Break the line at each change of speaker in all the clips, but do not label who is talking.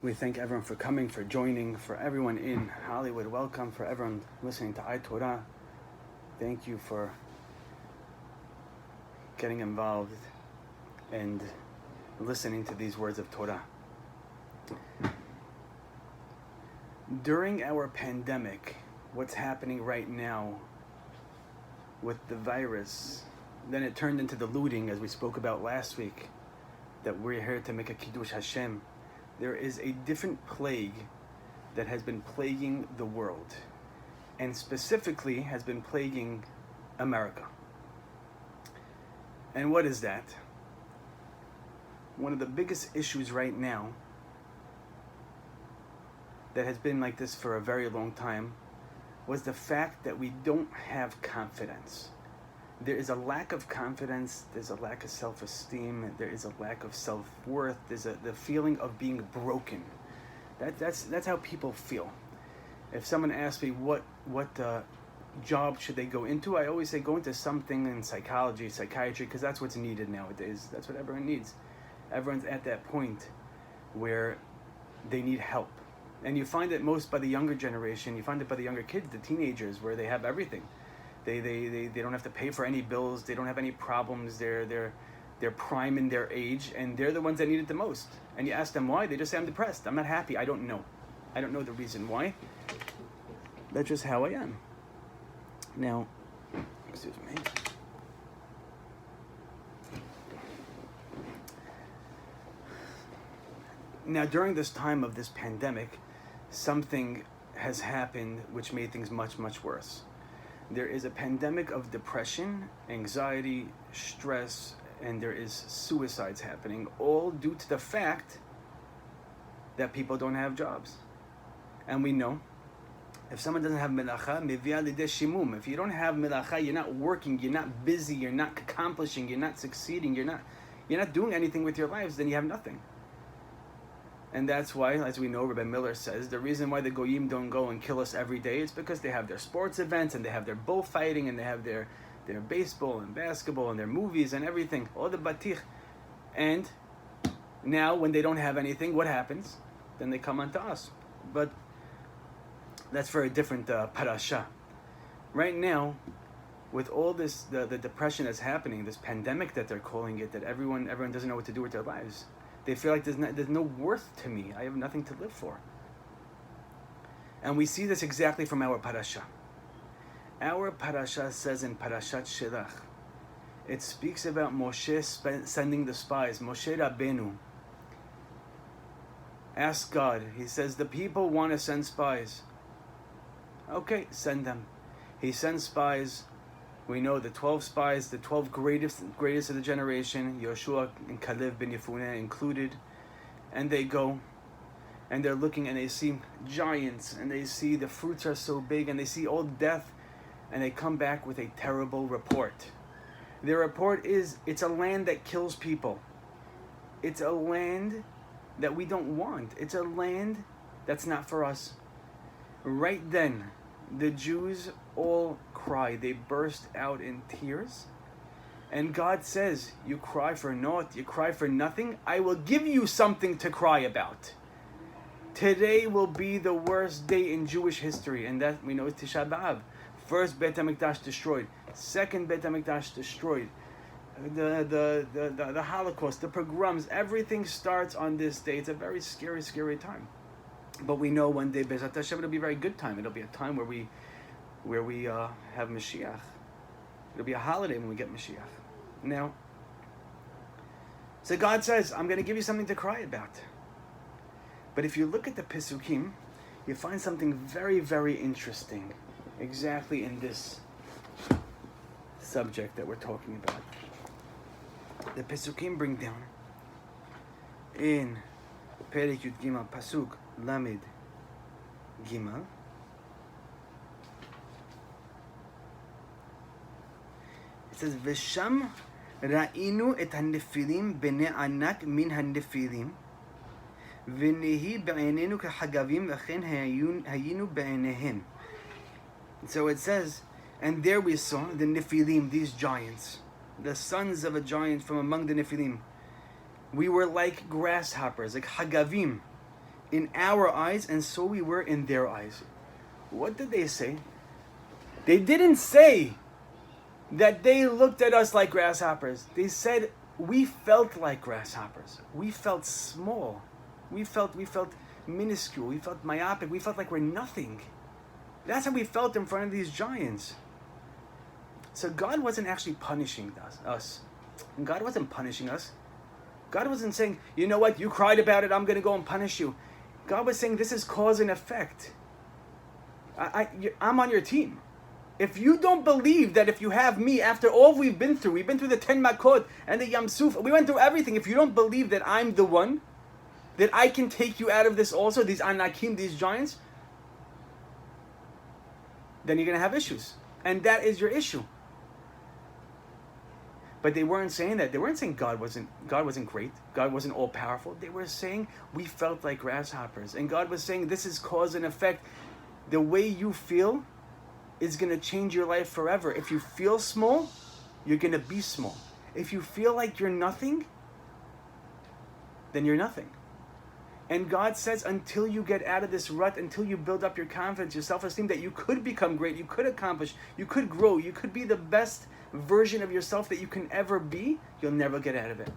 We thank everyone for coming, for joining, for everyone in Hollywood. Welcome, for everyone listening to iTorah. Thank you for getting involved and listening to these words of Torah. During our pandemic, what's happening right now with the virus, then it turned into the looting, as we spoke about last week, that we're here to make a Kiddush Hashem. There is a different plague that has been plaguing the world, and specifically has been plaguing America. And what is that? One of the biggest issues right now that has been like this for a very long time was the fact that we don't have confidence. There is a lack of confidence, there's a lack of self-esteem, there is a lack of self-worth, there's the feeling of being broken. That's how people feel. If someone asks me what job should they go into, I always say go into something in psychology, psychiatry, because that's what's needed nowadays. That's what everyone needs. Everyone's at that point where they need help. And you find it most by the younger generation, you find it by the younger kids, the teenagers, where they have everything. They don't have to pay for any bills, they don't have any problems, they're prime in their age, and they're the ones that need it the most. And you ask them why, they just say, I'm depressed, I'm not happy, I don't know the reason why. That's just how I am. Now, excuse me. Now, during this time of this pandemic, something has happened which made things much, much worse. There is a pandemic of depression, anxiety, stress, and there is suicides happening, all due to the fact that people don't have jobs. And we know, if someone doesn't have melacha, mevia lidei shimum. If you don't have melacha, you're not working, you're not busy, you're not accomplishing, you're not succeeding, you're not doing anything with your lives, then you have nothing. And that's why, as we know, Rabbi Miller says, the reason why the Goyim don't go and kill us every day is because they have their sports events, and they have their bullfighting, and they have their baseball and basketball, and their movies and everything, all the batich. And now, when they don't have anything, what happens? Then they come unto us. But that's for a different parasha. Right now, with all this, the depression that's happening, this pandemic that they're calling it, that everyone doesn't know what to do with their lives. They feel like there's no worth to me. I have nothing to live for. And we see this exactly from our parasha. Our parasha says in Parashat Shelach, it speaks about Moshe sending the spies. Moshe Rabbeinu asked God, he says, the people want to send spies. Okay, send them. He sends spies. We know the 12 spies, the 12 greatest of the generation, Yoshua and Caleb ben Yefuneh included, and they go, and they're looking, and they see giants, and they see the fruits are so big, and they see all death, and they come back with a terrible report. Their report is, it's a land that kills people. It's a land that we don't want. It's a land that's not for us. Right then, the Jews all cry. They burst out in tears. And God says, you cry for naught, you cry for nothing. I will give you something to cry about. Today will be the worst day in Jewish history. And that we know is Tisha B'Av. First Beit HaMikdash destroyed. Second Beit HaMikdash destroyed. The Holocaust, the pogroms, everything starts on this day. It's a very scary, scary time. But we know one day, Bezat Hashem, it'll be a very good time. It'll be a time where we have Mashiach. It'll be a holiday when we get Mashiach. Now, so God says, I'm going to give you something to cry about. But if you look at the Pesukim, you find something very, very interesting, exactly in this subject that we're talking about. The Pesukim bring down in Perek Yud Gimel Pasuk Lamed Gimel. It says, Vesham ra'inu et hanefilim b'nei anak min hanefilim v'nehi b'einenu k'hagavim v'chen hayinu b'einehem. So it says, and there we saw the Nephilim, these giants, the sons of a giant from among the Nephilim. We were like grasshoppers, like hagavim, in our eyes, and so we were in their eyes. What did they say? They didn't say that they looked at us like grasshoppers. They said we felt like grasshoppers. We felt small. We felt minuscule. We felt myopic. We felt like we're nothing. That's how we felt in front of these giants. So God wasn't actually punishing us. And God wasn't punishing us. God wasn't saying, you know what, you cried about it, I'm going to go and punish you. God was saying, this is cause and effect. I'm on your team. If you don't believe that if you have me, after all we've been through the 10 Makot and the Yam Suf, we went through everything. If you don't believe that I'm the one, that I can take you out of this also, these Anakim, these giants, then you're going to have issues. And that is your issue. But they weren't saying that. They weren't saying God wasn't great. God wasn't all powerful. They were saying we felt like grasshoppers. And God was saying this is cause and effect. The way you feel is going to change your life forever. If you feel small, you're going to be small. If you feel like you're nothing, then you're nothing. And God says until you get out of this rut, until you build up your confidence, your self-esteem, that you could become great, you could accomplish, you could grow, you could be the best version of yourself that you can ever be, you'll never get out of it.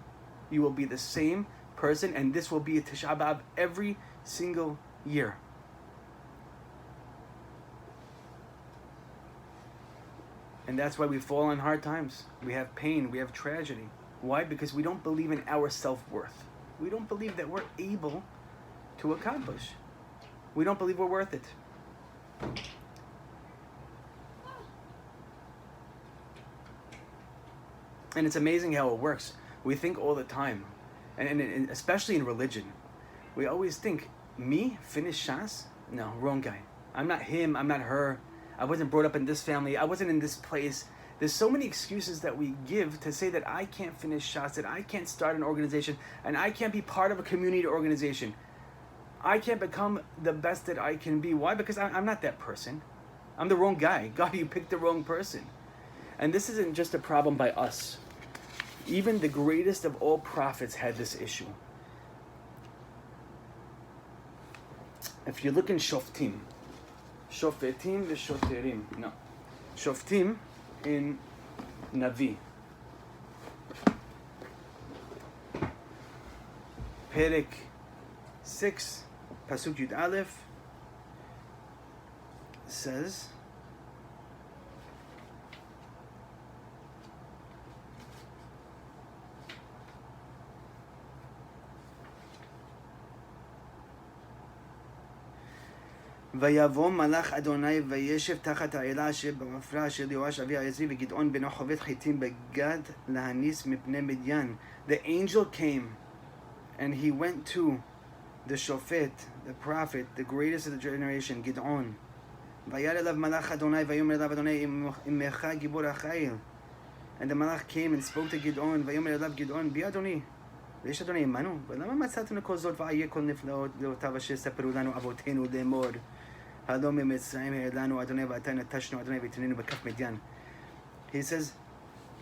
You will be the same person, and this will be a Tisha B'Av every single year. And that's why we fall on hard times. We have pain, we have tragedy. Why? Because we don't believe in our self-worth. We don't believe that we're able to accomplish. We don't believe we're worth it. And it's amazing how it works. We think all the time, and especially in religion, we always think, me, finish Shas? No, wrong guy. I'm not him, I'm not her. I wasn't brought up in this family, I wasn't in this place. There's so many excuses that we give to say that I can't finish Shas, that I can't start an organization, and I can't be part of a community organization. I can't become the best that I can be. Why? Because I'm not that person. I'm the wrong guy. God, you picked the wrong person. And this isn't just a problem by us. Even the greatest of all prophets had this issue. If you look in Shoftim v'Shoterim, no. Shoftim in Navi. Perek 6, Pasuk Yud Aleph says, ויבוא מלאך אדוני וישב תחת האלה אשר במפרע אשר ליואש אבי העזרי וגדעון בנו חובט חיטים בגד להניס מפני מדיין. The angel came and he went to the Shofet, the prophet, the greatest of the generation, Gid'on. וירא אליו מלאך אדוני ויאמר אליו אדוני עמך גיבור החיל. And the malach came and spoke to Gid'on, ויאמר אליו גדעון, בי אדוני, ויש אדוני עמנו, ולמה מצאתם לכל זאת ואיה כל נפלאות לאותיו אשר ספרו לנו אבותינו לאמור, הלא ממצרים העלנו אדוני ואתה נטשנו אדוני ותננו בכף מדיין. He says,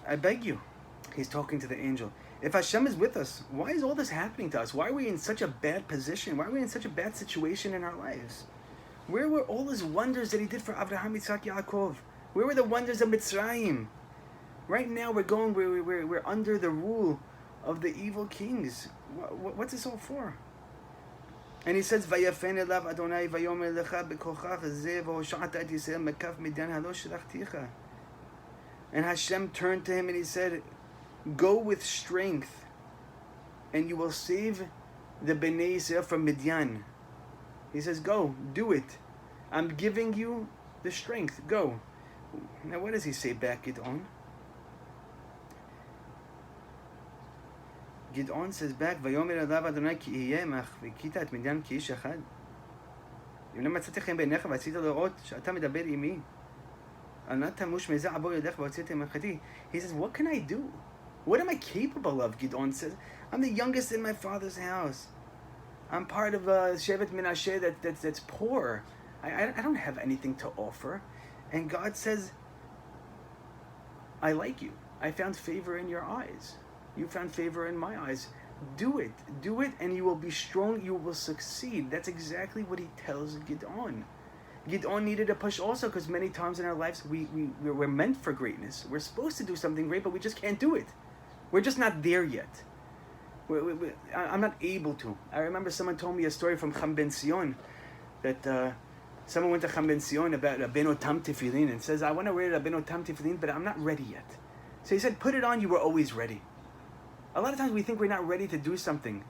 I beg you, he's talking to the angel, if Hashem is with us, why is all this happening to us? Why are we in such a bad position? Why are we in such a bad situation in our lives? Where were all his wonders that he did for Abraham, Yitzhak, Yaakov? Where were the wonders of Mitzrayim? Right now we're under the rule of the evil kings. What's this all for? And he says, ויפן אליו אדוני ויאמר לך בכוחך זה והושעת את ישראל מכף מדיין הלא שלחתיך. And Hashem turned to him and he said, go with strength and you will save the Bnei Yisrael from Midian. He says, go, do it. I'm giving you the strength. Go. Now what does he say back, Gid'on? Gid'on says back, ויאמר אליו אדוני כי יהיה עמך והכית את מדיין כאיש אחד. אם לא מצאתי חן בעיניך ועשית לראות שאתה מדבר עמי, אל נא תמוש מזה עבור ידך והוצאתי ממלכתי. He says, what can I do? What am I capable of? Gid'on says, I'm the youngest in my father's house. I'm part of Shevet Menashe that's poor. I don't have anything to offer. And God says, I like you. I found favor in your eyes. You found favor in my eyes. Do it. Do it, and you will be strong. You will succeed. That's exactly what he tells Gideon. Gideon needed a push also, because many times in our lives we're meant for greatness. We're supposed to do something great, but we just can't do it. We're just not there yet. I'm not able to. I remember someone told me a story from Cham Ben Sion that someone went to Cham Ben Sion about a Benotam Tefillin and says, I want to wear a Benotam Tefillin, but I'm not ready yet. So he said, put it on, you were always ready. A lot of times we think we're not ready to do something,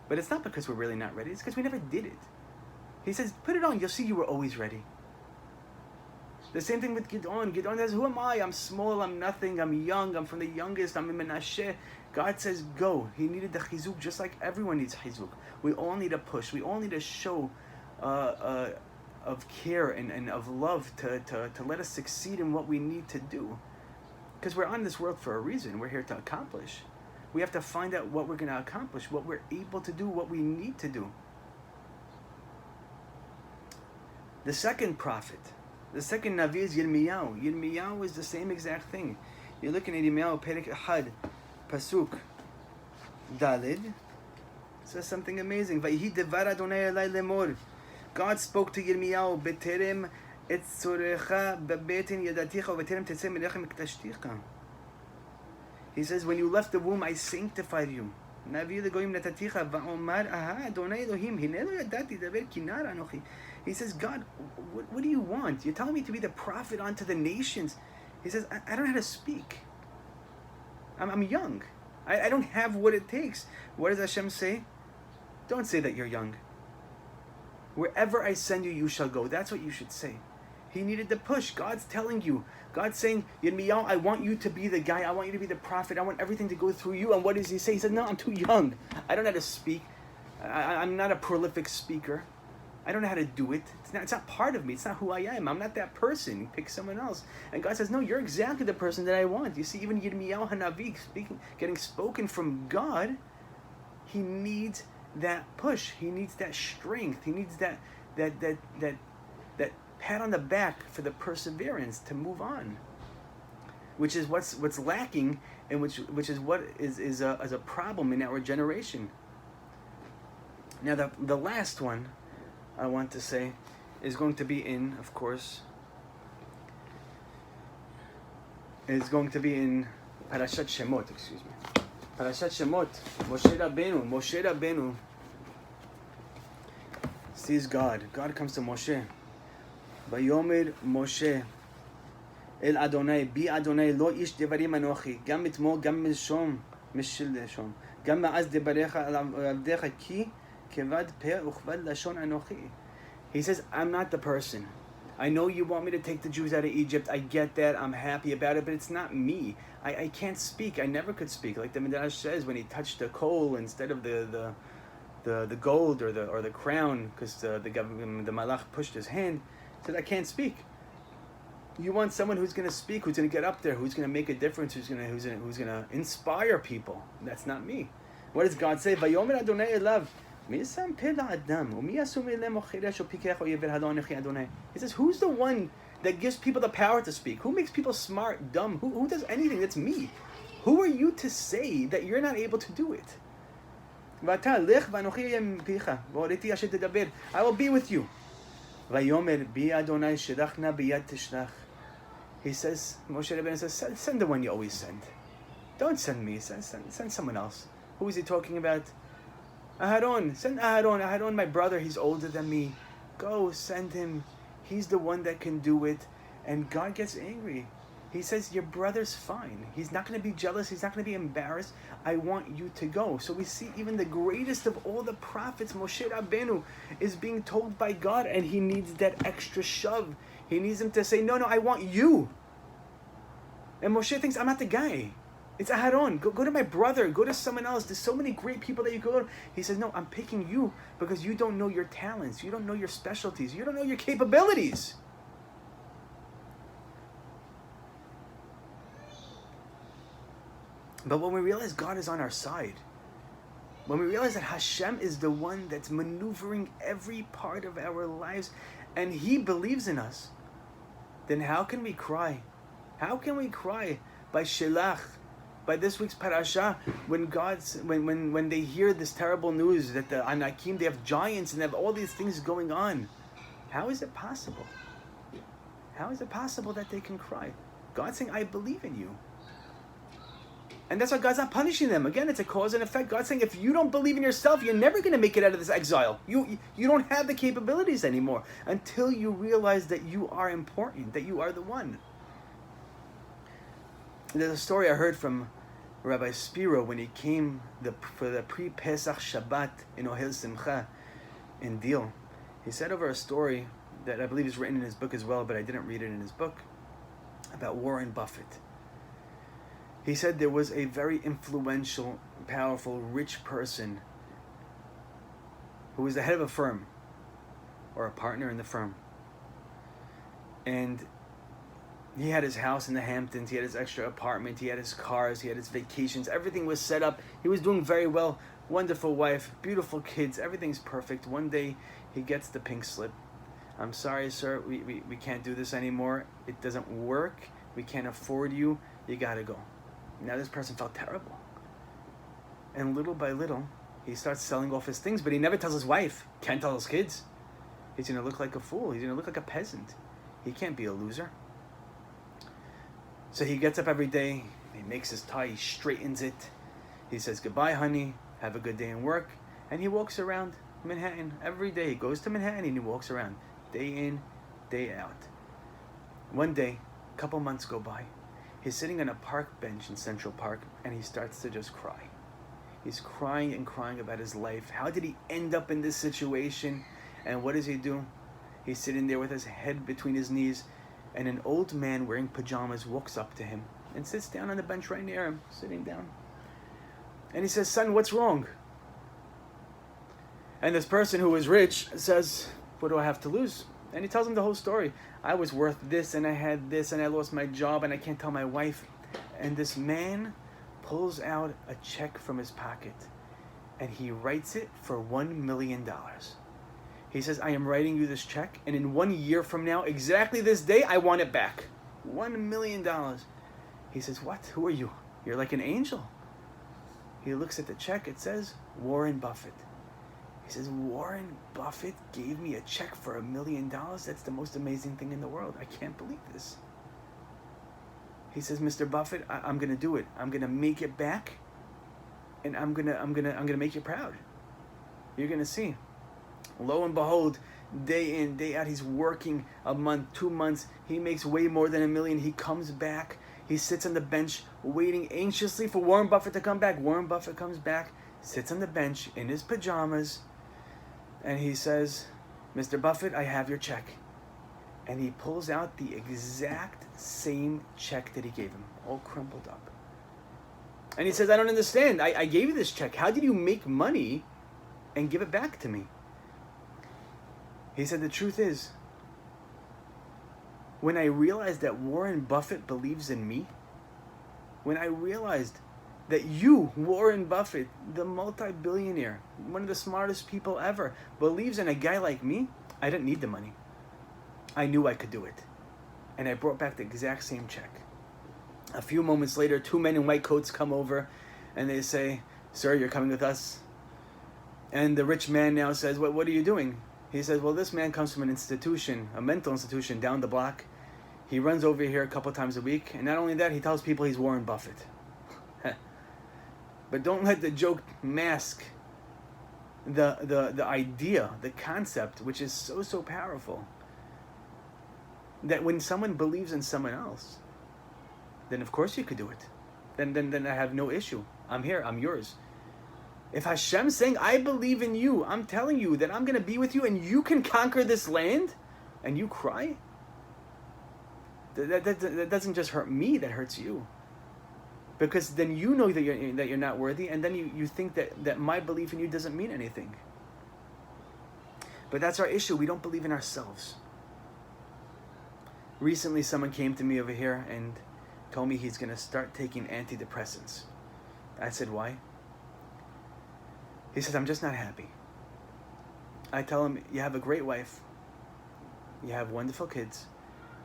but it's not because we're really not ready, it's because we never did it. He says, put it on, you'll see you were always ready. The same thing with Gideon. Gideon says, who am I? I'm small, I'm nothing, I'm young, I'm from the youngest, I'm in Menashe. God says, go. He needed the chizuk just like everyone needs chizuk. We all need a push. We all need a show of care and of love to let us succeed in what we need to do. Because we're on this world for a reason. We're here to accomplish. We have to find out what we're going to accomplish, what we're able to do, what we need to do. The second prophet, the second Navi is Yirmiyahu. Yirmiyahu is the same exact thing. You're looking at Yirmiyahu, Perek Ahad, Pasuk Dalid. It says something amazing. Vayihi devar Adonai elai lemor. God spoke to Yirmiyahu, Beterem et tzorecha bebetin yadaticha ubeterem tetzeh melechem miktashticha. He says, when you left the womb, I sanctified you. Navi legoyim nataticha va'omar aha Adonai Elohim hinei lo yadati daber kinar anochi. He says, God, what do you want? You're telling me to be the prophet unto the nations. He says, I don't know how to speak. I'm young. I don't have what it takes. What does Hashem say? Don't say that you're young. Wherever I send you, you shall go. That's what you should say. He needed the push. God's telling you. God's saying, Yirmiyahu, I want you to be the guy. I want you to be the prophet. I want everything to go through you. And what does he say? He said, no, I'm too young. I don't know how to speak. I'm not a prolific speaker. I don't know how to do it. It's not part of me. It's not who I am. I'm not that person. He picks someone else. And God says, no, you're exactly the person that I want. You see, even Yirmiyahu Hanavi getting spoken from God, he needs that push. He needs that strength. He needs that pat on the back for the perseverance to move on. Which is what's lacking, and which is what is a problem in our generation. Now the last one I want to say is going to be in, of course, is going to be in Parashat Shemot, Parashat Shemot, Moshe Rabbeinu sees God. God comes to Moshe. Vayomer Moshe El Adonai, Bi Adonai, Lo Ish Devarim Anochi, Gam Mitmo, Gam Mishom, Mishil Shom, Gam Ma'az Devarecha Al Avdecha Ki, He says, I'm not the person. I know you want me to take the Jews out of Egypt. I get that. I'm happy about it, but it's not me. I can't speak. I never could speak. Like the Midrash says, when he touched the coal instead of the gold or the crown, because the malach pushed his hand, he said, I can't speak. You want someone who's going to speak, who's going to get up there, who's going to make a difference, who's going to inspire people. That's not me. What does God say? Vayomer Adonai elav. He says, who's the one that gives people the power to speak? Who makes people smart, dumb? Who does anything? That's me. Who are you to say that you're not able to do it? I will be with you. He says, Moshe Rabbeinu says, send the one you always send. Don't send me, send someone else. Who is he talking about? Aharon, send Aharon. Aharon, my brother, he's older than me. Go, send him. He's the one that can do it. And God gets angry. He says, your brother's fine. He's not going to be jealous. He's not going to be embarrassed. I want you to go. So we see even the greatest of all the prophets, Moshe Rabbeinu, is being told by God, and he needs that extra shove. He needs him to say, no, I want you. And Moshe thinks, I'm not the guy. It's Aharon. Go to my brother. Go to someone else. There's so many great people that you go to. He says, no, I'm picking you because you don't know your talents. You don't know your specialties. You don't know your capabilities. But when we realize God is on our side, when we realize that Hashem is the one that's maneuvering every part of our lives and He believes in us, then how can we cry? How can we cry by Shelach by this week's parasha, when they hear this terrible news that the Anakim, they have giants and they have all these things going on. How is it possible? How is it possible that they can cry? God's saying, I believe in you. And that's why God's not punishing them. Again, it's a cause and effect. God's saying, if you don't believe in yourself, you're never going to make it out of this exile. You don't have the capabilities anymore until you realize that you are important, that you are the one. There's a story I heard from Rabbi Spiro when he came for the pre-Pesach Shabbat in Ohel Simcha in Deal. He said over a story that I believe is written in his book as well, but I didn't read it in his book, about Warren Buffett. He said there was a very influential, powerful, rich person who was the head of a firm or a partner in the firm. And he had his house in the Hamptons, he had his extra apartment, he had his cars, he had his vacations, everything was set up. He was doing very well, wonderful wife, beautiful kids, everything's perfect. One day he gets the pink slip. I'm sorry, sir, we can't do this anymore. It doesn't work. We can't afford you. You gotta go. Now this person felt terrible. And little by little, he starts selling off his things, but he never tells his wife, can't tell his kids. He's gonna look like a fool. He's gonna look like a peasant. He can't be a loser. So he gets up every day, he makes his tie, he straightens it. He says, goodbye, honey, have a good day in work. And he walks around Manhattan every day. He goes to Manhattan and he walks around day in, day out. One day, a couple months go by. He's sitting on a park bench in Central Park and he starts to just cry. He's crying and crying about his life. How did he end up in this situation? And what does he do? He's sitting there with his head between his knees, and an old man wearing pajamas walks up to him and sits down on the bench right near him, sitting down. And he says, son, what's wrong? And this person who is rich says, what do I have to lose? And he tells him the whole story. I was worth this, and I had this, and I lost my job, and I can't tell my wife. And this man pulls out a check from his pocket, and he writes it for $1 million. He says, I am writing you this check, and in 1 year from now, exactly this day, I want it back. $1 million. He says, what? Who are you? You're like an angel. He looks at the check. It says, Warren Buffett. He says, Warren Buffett gave me a check for $1 million? That's the most amazing thing in the world. I can't believe this. He says, Mr. Buffett, I'm going to do it. I'm going to make it back, and I'm going to make you proud. You're going to see. Lo and behold, day in, day out, he's working a month, 2 months. He makes way more than $1 million. He comes back. He sits on the bench waiting anxiously for Warren Buffett to come back. Warren Buffett comes back, sits on the bench in his pajamas, and he says, Mr. Buffett, I have your check. And he pulls out the exact same check that he gave him, all crumpled up. And he says, I don't understand. I gave you this check. How did you make money and give it back to me? He said, the truth is, when I realized that Warren Buffett believes in me, when I realized that you, Warren Buffett, the multi-billionaire, one of the smartest people ever, believes in a guy like me, I didn't need the money. I knew I could do it. And I brought back the exact same check. A few moments later, 2 men in white coats come over and they say, sir, you're coming with us. And the rich man now says, what are you doing? He says, well, this man comes from an institution, a mental institution down the block. He runs over here a couple times a week. And not only that, he tells people he's Warren Buffett. But don't let the joke mask the idea, the concept, which is so powerful. That when someone believes in someone else, then of course you could do it. Then I have no issue. I'm here, I'm yours. If Hashem's saying, I believe in you, I'm telling you that I'm going to be with you and you can conquer this land, and you cry, that doesn't just hurt me, that hurts you. Because then you know that you're not worthy, and then you think that my belief in you doesn't mean anything. But that's our issue. We don't believe in ourselves. Recently, someone came to me over here and told me he's going to start taking antidepressants. I said, why? He says, I'm just not happy. I tell him, you have a great wife. You have wonderful kids.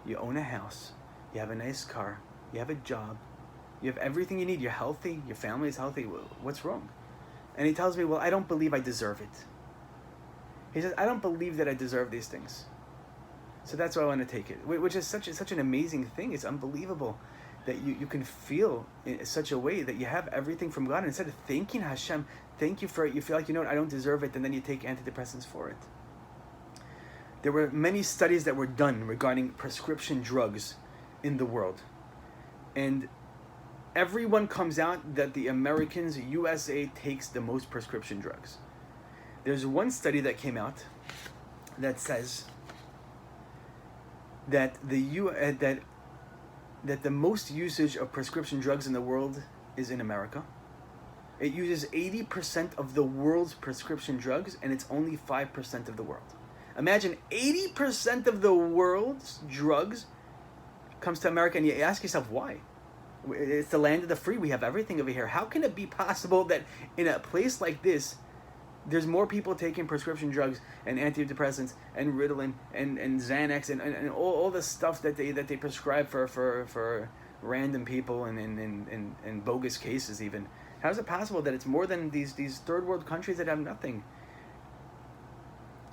You own a house. You have a nice car. You have a job. You have everything you need. You're healthy. Your family is healthy. What's wrong? And he tells me, well, I don't believe I deserve it. He says, I don't believe that I deserve these things. So that's why I want to take it. Which is such an amazing thing. It's unbelievable that you can feel in such a way that you have everything from God. And instead of thanking Hashem, thank you for it, you feel like, you know what, I don't deserve it. And then you take antidepressants for it. There were many studies that were done regarding prescription drugs in the world. And everyone comes out that the Americans, USA, takes the most prescription drugs. There's one study that came out that says that that the most usage of prescription drugs in the world is in America. It uses 80% of the world's prescription drugs, and it's only 5% of the world. Imagine 80% of the world's drugs comes to America, and you ask yourself, why? It's the land of the free. We have everything over here. How can it be possible that in a place like this, there's more people taking prescription drugs and antidepressants and Ritalin and Xanax and all the stuff that they prescribe for random people and in bogus cases even? How is it possible that it's more than these third world countries that have nothing?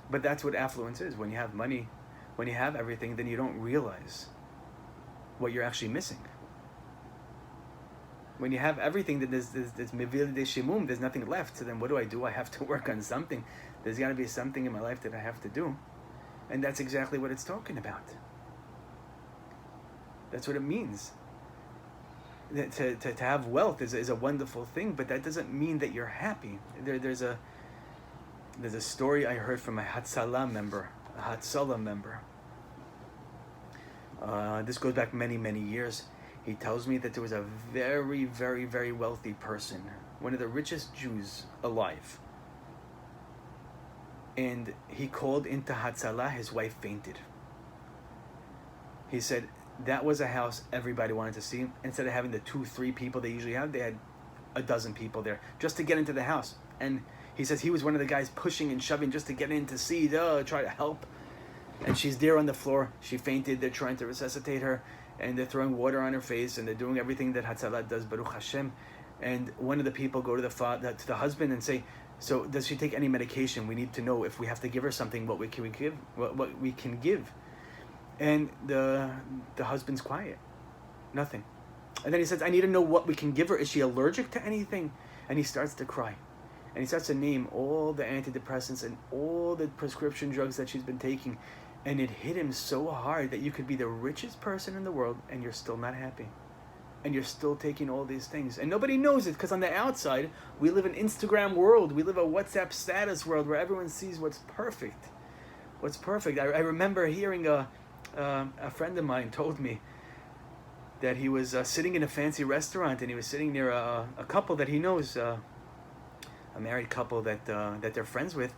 But that's what affluence is. When you have money, when you have everything, then you don't realize what you're actually missing. When you have everything, that there's mevil de shimum, there's nothing left. So then what do? I have to work on something. There's got to be something in my life that I have to do. And that's exactly what it's talking about. That's what it means. To have wealth is a wonderful thing, but that doesn't mean that you're happy. There's a story I heard from a Hatzalah member. This goes back many, many years. He tells me that there was a very, very, very wealthy person, one of the richest Jews alive. And he called into Hatzalah, his wife fainted. He said that was a house everybody wanted to see. Instead of having the 2-3 people they usually have, they had a dozen people there just to get into the house. And he says he was one of the guys pushing and shoving just to get in to see, try to help. And she's there on the floor. She fainted. They're trying to resuscitate her. And they're throwing water on her face, and they're doing everything that Hatzalah does, Baruch Hashem. And one of the people go to the husband and say, so does she take any medication? We need to know if we have to give her something, what we can give. And the husband's quiet. Nothing. And then he says, I need to know what we can give her. Is she allergic to anything? And he starts to cry. And he starts to name all the antidepressants and all the prescription drugs that she's been taking. And it hit him so hard that you could be the richest person in the world and you're still not happy. And you're still taking all these things. And nobody knows it because on the outside, we live an Instagram world. We live a WhatsApp status world where everyone sees what's perfect. What's perfect. I remember hearing a friend of mine told me that he was sitting in a fancy restaurant and he was sitting near a couple that he knows, a married couple that they're friends with.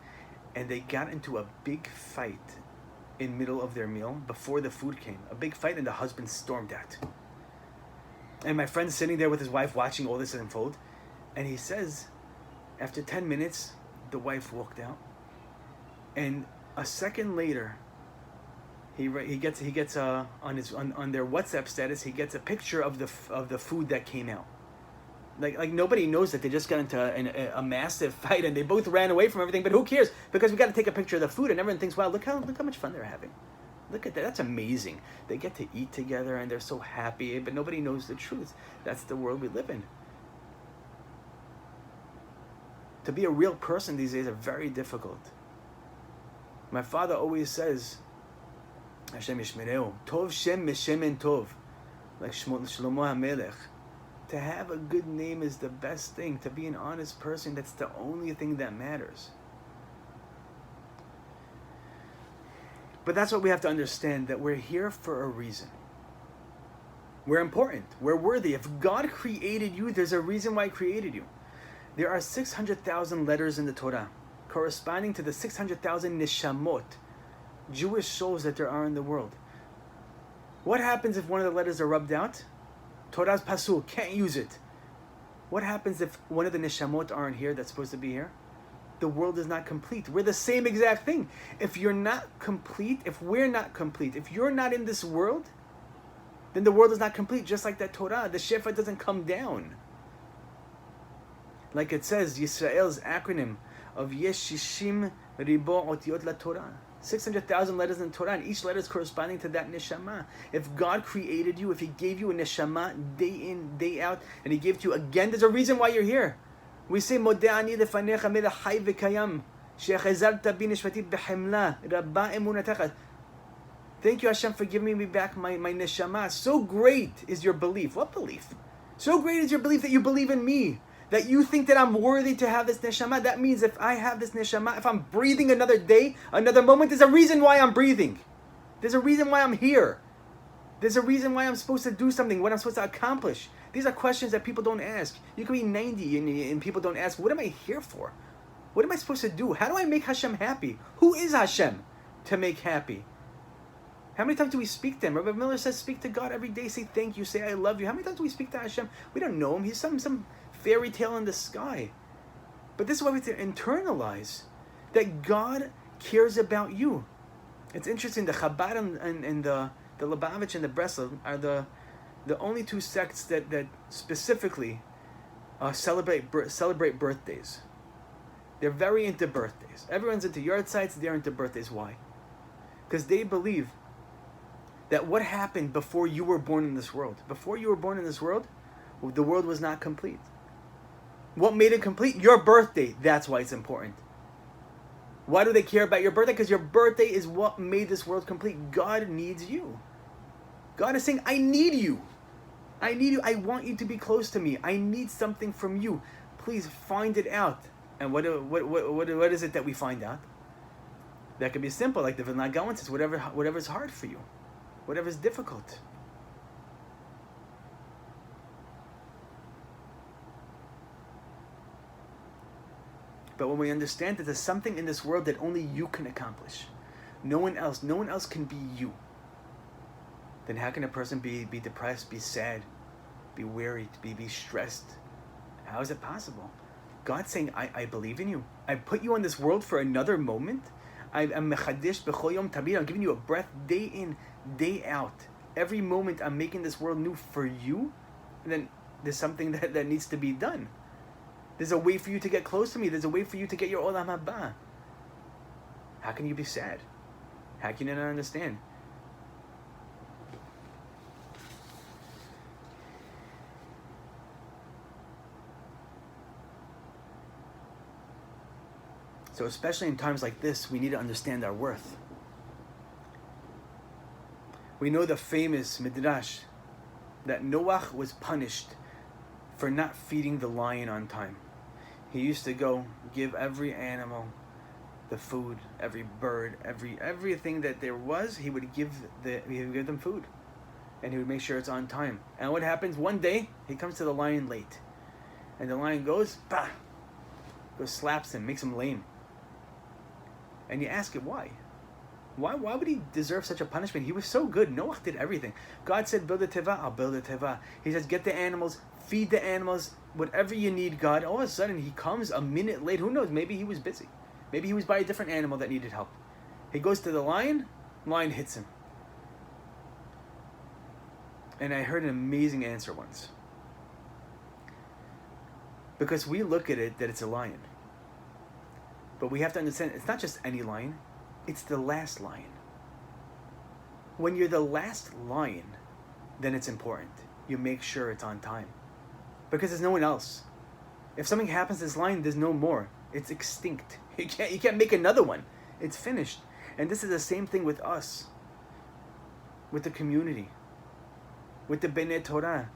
And they got into a big fight in middle of their meal before the food came. A big fight, and the husband stormed out. And my friend's sitting there with his wife watching all this unfold, and he says, after 10 minutes, the wife walked out. And a second later, he gets on their WhatsApp status, he gets a picture of the food that came out. Like nobody knows that they just got into a massive fight and they both ran away from everything, but who cares? Because we got to take a picture of the food and everyone thinks, wow, look how much fun they're having. Look at that. That's amazing. They get to eat together and they're so happy, but nobody knows the truth. That's the world we live in. To be a real person these days are very difficult. My father always says, Hashem Yishmereu, Tov Shem Meshemen Tov, like Shlomo HaMelech. To have a good name is the best thing. To be an honest person, that's the only thing that matters. But that's what we have to understand, that we're here for a reason. We're important. We're worthy. If God created you, there's a reason why He created you. There are 600,000 letters in the Torah, corresponding to the 600,000 neshamot, Jewish souls that there are in the world. What happens if one of the letters are rubbed out? Torah's pasul, can't use it. What happens if one of the neshamot aren't here that's supposed to be here? The world is not complete. We're the same exact thing. If you're not complete, if we're not complete, if you're not in this world, then the world is not complete. Just like that Torah, the Shefa doesn't come down. Like it says, Yisrael's acronym of Yesh Shishim Ribo Otiyot La Torah. 600,000 letters in Torah, and each letter is corresponding to that neshama. If God created you, if He gave you a neshama day in, day out, and He gave it to you again, there's a reason why you're here. We say, Modeh ani lefanecha melech hay v'kayam, she'achazalta bi neshmati b'chemla, rabba emunatecha. Thank you, Hashem, for giving me back my neshama. So great is your belief. What belief? So great is your belief that you believe in me. That you think that I'm worthy to have this neshama. That means if I have this neshama, if I'm breathing another day, another moment, there's a reason why I'm breathing. There's a reason why I'm here. There's a reason why I'm supposed to do something, what I'm supposed to accomplish. These are questions that people don't ask. You can be 90 and people don't ask, what am I here for? What am I supposed to do? How do I make Hashem happy? Who is Hashem to make happy? How many times do we speak to Him? Rabbi Miller says, speak to God every day. Say thank you. Say I love you. How many times do we speak to Hashem? We don't know Him. He's some fairy tale in the sky. But this is why we have to internalize that God cares about you. It's interesting, the Chabad and the Lubavitch and the Breslov are the only two sects that specifically celebrate birthdays. They're very into birthdays. Everyone's into yard sites, they're into birthdays. Why? Because they believe that what happened before you were born in this world, the world was not complete. What made it complete? Your birthday. That's why it's important. Why do they care about your birthday? Because your birthday is what made this world complete. God needs you. God is saying, I need you. I need you. I want you to be close to me. I need something from you. Please find it out. And what is it that we find out? That could be simple, like the Vilna Gaon says, whatever is hard for you, whatever is difficult. But when we understand that there's something in this world that only you can accomplish, no one else can be you, then how can a person be depressed, be sad, be weary, be stressed? How is it possible? God's saying, I believe in you. I put you on this world for another moment. I'm mechadish b'chol yom tamid. I'm giving you a breath day in, day out. Every moment I'm making this world new for you. And then there's something that needs to be done. There's a way for you to get close to me. There's a way for you to get your olam haba. How can you be sad? How can you not understand? So especially in times like this, we need to understand our worth. We know the famous midrash that Noach was punished for not feeding the lion on time. He used to go give every animal the food, every bird, everything that there was. He would give them food, and he would make sure it's on time. And what happens? One day he comes to the lion late, and the lion goes slaps him, makes him lame. And you ask him why. Why would he deserve such a punishment? He was so good. Noach did everything. God said, build a teva, I'll build a teva. He says, get the animals, feed the animals, whatever you need, God. All of a sudden, he comes a minute late. Who knows? Maybe he was busy. Maybe he was by a different animal that needed help. He goes to the lion hits him. And I heard an amazing answer once. Because we look at it that it's a lion. But we have to understand, it's not just any lion. It's the last lion. When you're the last lion, then it's important. You make sure it's on time. Because there's no one else. If something happens to this lion, there's no more. It's extinct. You can't make another one. It's finished. And this is the same thing with us. With the community. With the Bnei Torah.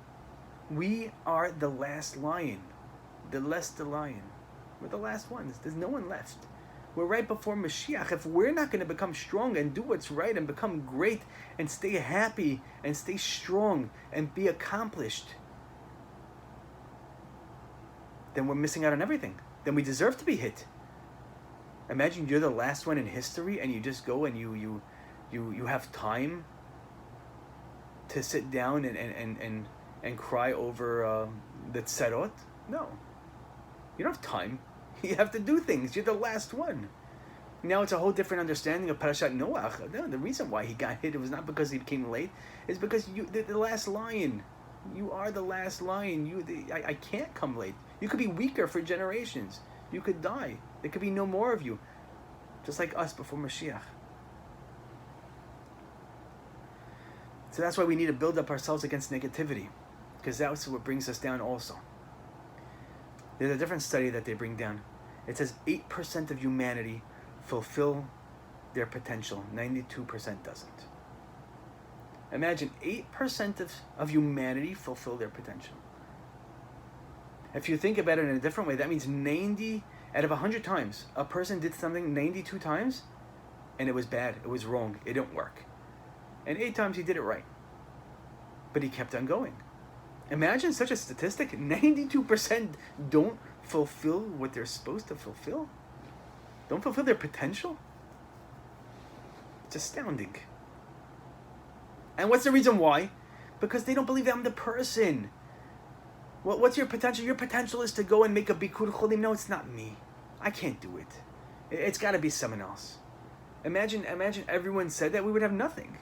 We are the last lion. The lion. We're the last ones. There's no one left. We're right before Mashiach. If we're not going to become strong and do what's right and become great and stay happy and stay strong and be accomplished, then we're missing out on everything. Then we deserve to be hit. Imagine you're the last one in history and you just go and you have time to sit down and cry over the tzarot. No. You don't have time. You have to do things. You're the last one. Now it's a whole different understanding of Parashat Noach. No, the reason why he got hit, it was not because he came late. It's because the last lion. You are the last lion. I can't come late. You could be weaker for generations. You could die. There could be no more of you. Just like us before Mashiach. So that's why we need to build up ourselves against negativity. Because that's what brings us down also. There's a different study that they bring down. It says 8% of humanity fulfill their potential. 92% doesn't. Imagine 8% of humanity fulfill their potential. If you think about it in a different way, that means 90 out of 100 times, a person did something 92 times, and it was bad, it was wrong, it didn't work. And 8 times he did it right. But he kept on going. Imagine such a statistic. 92% don't fulfill what they're supposed to fulfill. Don't fulfill their potential. It's astounding. And what's the reason why? Because they don't believe that I'm the person. What's your potential? Your potential is to go and make a bikur cholim. No, it's not me. I can't do it. It's got to be someone else. Imagine everyone said that, we would have nothing.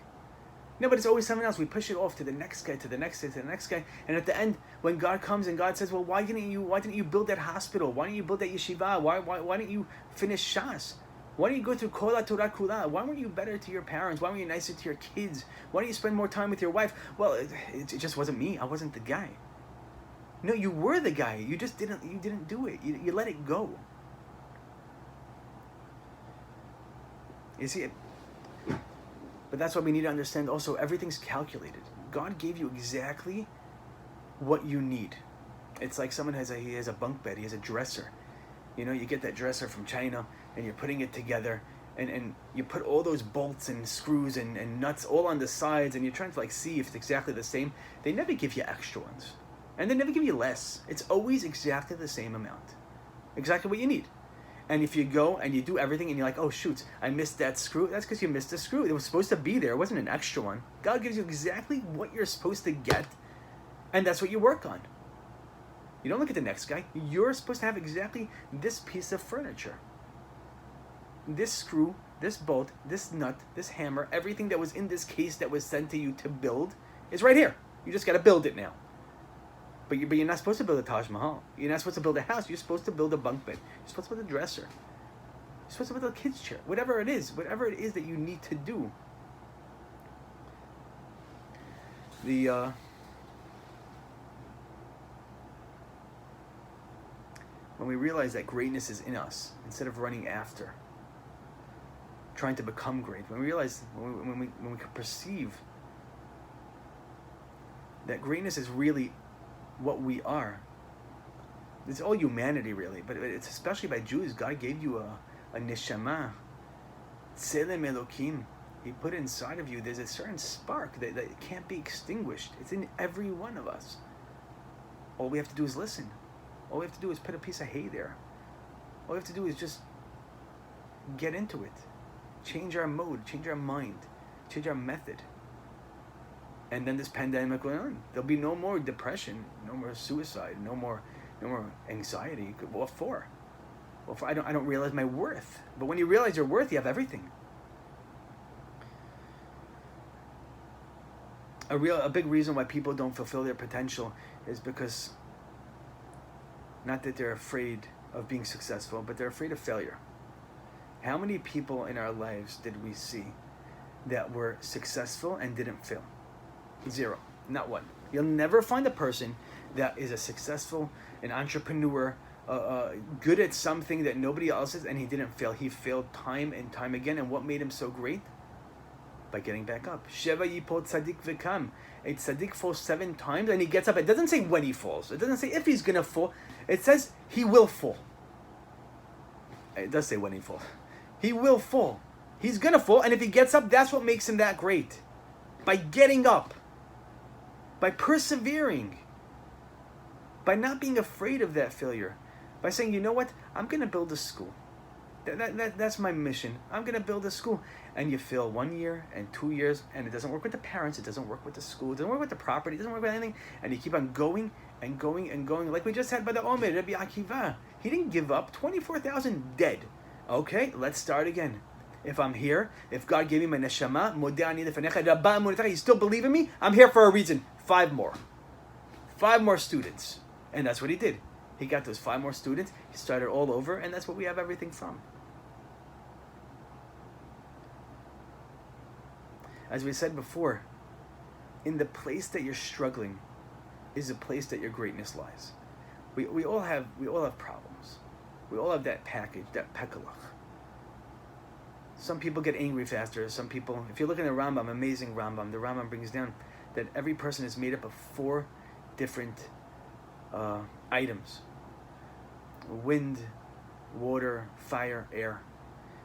No, but it's always someone else. We push it off to the next guy, to the next guy, to the next guy. And at the end, when God comes and God says, well, why didn't you build that hospital? Why didn't you build that yeshiva? Why didn't you finish Shas? Why didn't you go through Kol HaTorah Kula? Why weren't you better to your parents? Why weren't you nicer to your kids? Why didn't you spend more time with your wife? Well, it just wasn't me. I wasn't the guy. No, you were the guy. You just didn't do it. You let it go. You see it? But that's what we need to understand also. Everything's calculated. God gave you exactly what you need. It's like someone has a bunk bed. He has a dresser. You know, you get that dresser from China and you're putting it together and you put all those bolts and screws and nuts all on the sides and you're trying to see if it's exactly the same. They never give you extra ones. And they never give you less. It's always exactly the same amount. Exactly what you need. And if you go and you do everything and you're like, oh shoot, I missed that screw, that's because you missed the screw. It was supposed to be there. It wasn't an extra one. God gives you exactly what you're supposed to get, and that's what you work on. You don't look at the next guy. You're supposed to have exactly this piece of furniture. This screw, this bolt, this nut, this hammer, everything that was in this case that was sent to you to build is right here. You just got to build it now. But you're not supposed to build a Taj Mahal. You're not supposed to build a house. You're supposed to build a bunk bed. You're supposed to build a dresser. You're supposed to build a kid's chair. Whatever it is that you need to do. When we realize that greatness is in us, instead of running after, trying to become great, when we realize, when we can perceive that greatness is really what we are. It's all humanity really, but it's especially by Jews. God gave you a neshama, tselem Elokim. He put inside of you, there's a certain spark that can't be extinguished. It's in every one of us. All we have to do is listen. All we have to do is put a piece of hay there. All we have to do is just get into it. Change our mode, change our mind, change our method. And then this pandemic went on. There'll be no more depression, no more suicide, no more anxiety. What for? Well, I don't realize my worth. But when you realize your worth, you have everything. A big reason why people don't fulfill their potential is because, not that they're afraid of being successful, but they're afraid of failure. How many people in our lives did we see that were successful and didn't fail? 0, not 1. You'll never find a person that is a successful, an entrepreneur, good at something that nobody else is, and he didn't fail. He failed time and time again. And what made him so great? By getting back up. Sheva yipol tzaddik v'kam. A tzaddik falls 7 times and he gets up. It doesn't say when he falls. It doesn't say if he's gonna fall. It says he will fall. It does say when he falls. He will fall. He's gonna fall, and if he gets up, that's what makes him that great. By getting up. By persevering, by not being afraid of that failure, by saying, you know what, I'm going to build a school. That's my mission. I'm going to build a school. And you fail 1 year and 2 years, and it doesn't work with the parents, it doesn't work with the school, it doesn't work with the property, it doesn't work with anything, and you keep on going and going and going, like we just had by the Omer, Rabbi Akiva. He didn't give up. 24,000 dead. Okay, let's start again. If I'm here, if God gave me my neshama, modeh ani lefanecha, rabba emunecha, you still believe in me? I'm here for a reason. 5 more. 5 more students. And that's what he did. He got those 5 more students. He started all over, and that's what we have everything from. As we said before, in the place that you're struggling is the place that your greatness lies. We all have problems. We all have that package, that pekalach. Some people get angry faster. Some people, if you look in the Rambam, amazing Rambam, the Rambam brings down that every person is made up of 4 different items: wind, water, fire, air.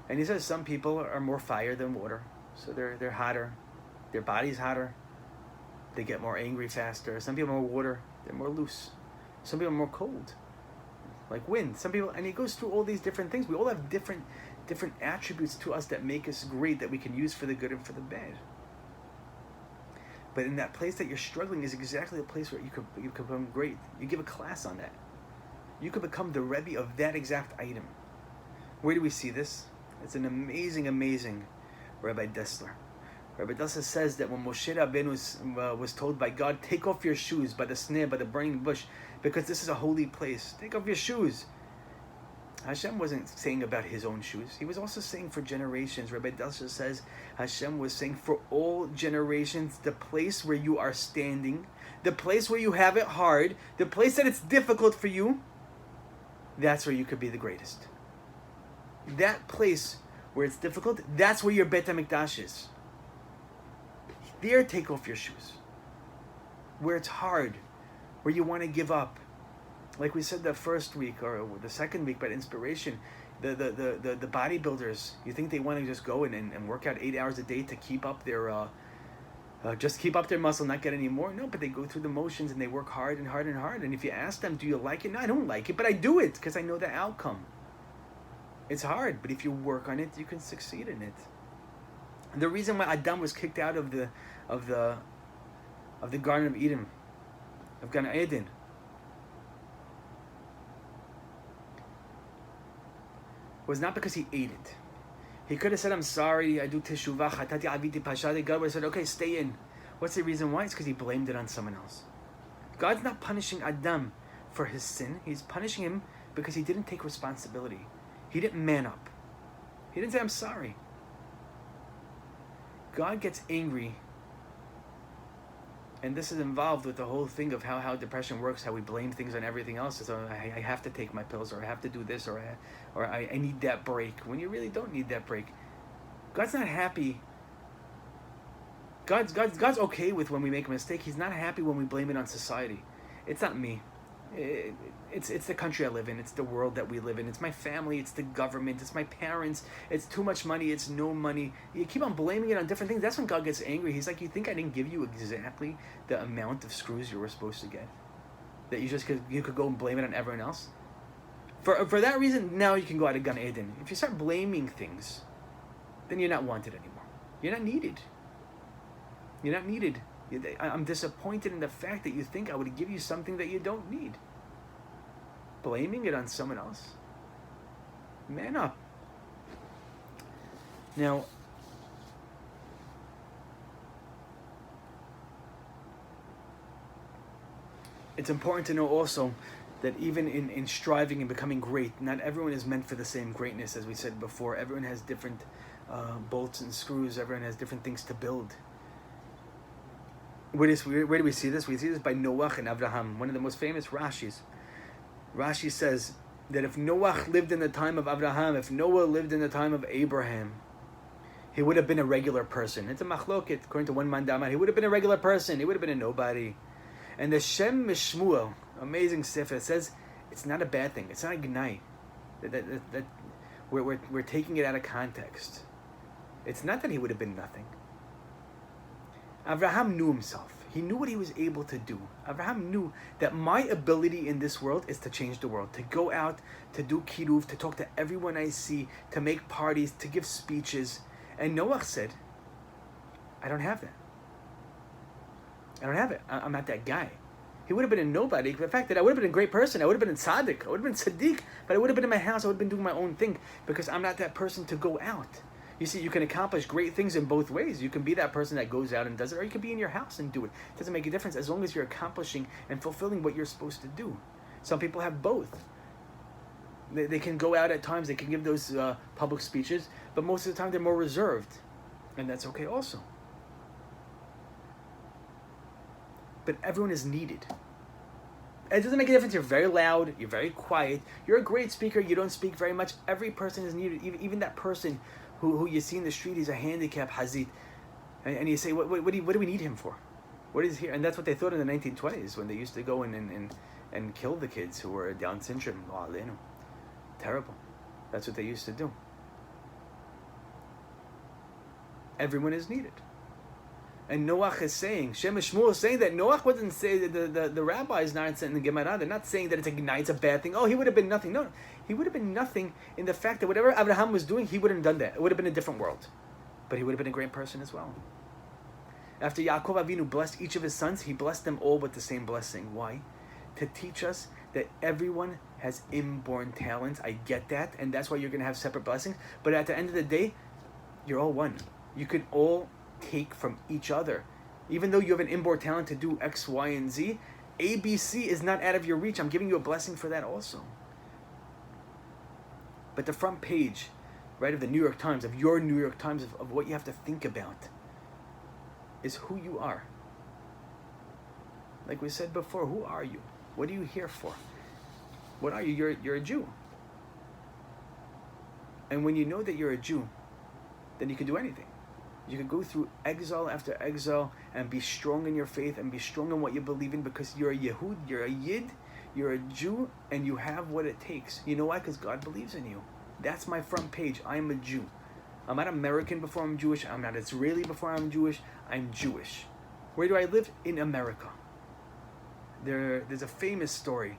And he says some people are more fire than water, so they're hotter, their body's hotter, they get more angry faster. Some people are more water, they're more loose. Some people are more cold, like wind. Some people, and he goes through all these different things. We all have different attributes to us that make us great, that we can use for the good and for the bad. But in that place that you're struggling is exactly the place where you could become great. You give a class on that. You could become the Rebbe of that exact item. Where do we see this? It's an amazing, amazing Rabbi Dessler. Rabbi Dessler says that when Moshe Rabbeinu was told by God, take off your shoes by the snare, by the burning bush, because this is a holy place. Take off your shoes. Hashem wasn't saying about his own shoes. He was also saying for generations. Rabbi Dessler says Hashem was saying for all generations, the place where you are standing, the place where you have it hard, the place that it's difficult for you, that's where you could be the greatest. That place where it's difficult, that's where your Beit HaMikdash is. There, take off your shoes. Where it's hard, where you want to give up. Like we said the first week or the second week, but inspiration, the bodybuilders, you think they want to just go and work out 8 hours a day to keep up their just keep up their muscle, not get any more? No, but they go through the motions and they work hard and hard and hard. And if you ask them, do you like it? No, I don't like it, but I do it because I know the outcome. It's hard, but if you work on it, you can succeed in it. And the reason why Adam was kicked out of the Garden of Eden, of Gan Eden, was not because he ate it. He could have said, I'm sorry, I do teshuvah, chatati aviti pashadi. God would have said, okay, stay in. What's the reason why? It's because he blamed it on someone else. God's not punishing Adam for his sin. He's punishing him because he didn't take responsibility. He didn't man up. He didn't say, I'm sorry. God gets angry, and this is involved with the whole thing of how depression works, how we blame things on everything else. So I have to take my pills, or I have to do this, or I need that break, when you really don't need that break. God's not happy. God's okay with when we make a mistake. He's not happy when we blame it on society. It's not me. It's the country I live in. It's the world that we live in. It's my family. It's the government. It's my parents. It's too much money. It's no money. You keep on blaming it on different things. That's when God gets angry. He's like, you think I didn't give you exactly the amount of screws you were supposed to get? That you could go and blame it on everyone else? For that reason, now you can go out of Gan Eden. If you start blaming things, then you're not wanted anymore. You're not needed. You're not needed. I'm disappointed in the fact that you think I would give you something that you don't need. Blaming it on someone else? Man up. Now, it's important to know also that even in striving and becoming great, not everyone is meant for the same greatness. As we said before, everyone has different bolts and screws. Everyone has different things to build. Where do we see this? We see this by Noach and Abraham, one of the most famous Rashis. Rashi says that if Noach lived in the time of Abraham, if Noah lived in the time of Abraham, he would have been a regular person. It's a machloket, according to one man Damar. He would have been a regular person. He would have been a nobody. And the Shem Mishmuel, amazing sefer, says it's not a bad thing. It's not a gnai. That we're taking it out of context. It's not that he would have been nothing. Abraham knew himself. He knew what he was able to do. Abraham knew that my ability in this world is to change the world, to go out, to do kiruv, to talk to everyone I see, to make parties, to give speeches. And Noach said, I don't have that. I don't have it. I'm not that guy. He would have been a nobody. The fact that I would have been a great person, I would have been a tzaddik, I would have been tzaddik, but I would have been in my house, I would have been doing my own thing, because I'm not that person to go out. You see, you can accomplish great things in both ways. You can be that person that goes out and does it, or you can be in your house and do it. It doesn't make a difference as long as you're accomplishing and fulfilling what you're supposed to do. Some people have both. They can go out at times, they can give those public speeches, but most of the time they're more reserved. And that's okay also. But everyone is needed. It doesn't make a difference. You're very loud, you're very quiet, you're a great speaker, you don't speak very much. Every person is needed. Even that person who you see in the street, he's a handicap hazit. And you say, what do we need him for? What is here? And that's what they thought in the 1920s when they used to go in and kill the kids who were Down syndrome. Terrible. That's what they used to do. Everyone is needed. And Noach is saying, Shem Shmuel is saying that Noach wasn't saying that the rabbis aren't saying in the Gemara. They're not saying that it's a bad thing. Oh, he would have been nothing. No, he would have been nothing in the fact that whatever Abraham was doing, he wouldn't have done that. It would have been a different world. But he would have been a great person as well. After Yaakov Avinu blessed each of his sons, he blessed them all with the same blessing. Why? To teach us that everyone has inborn talents. I get that. And that's why you're going to have separate blessings. But at the end of the day, you're all one. You can all take from each other. Even though you have an inborn talent to do X, Y, and Z, A, B, C is not out of your reach. I'm giving you a blessing for that also. But the front page, right, of the New York Times, of your New York Times, of what you have to think about is who you are. Like we said before, who are you? What are you here for? What are you? You're a Jew. And when you know that you're a Jew, then you can do anything. You can go through exile after exile and be strong in your faith and be strong in what you believe in, because you're a Yehud, you're a Yid, you're a Jew, and you have what it takes. You know why? Because God believes in you. That's my front page. I am a Jew. I'm not American before I'm Jewish. I'm not Israeli before I'm Jewish. I'm Jewish. Where do I live? In America. There's a famous story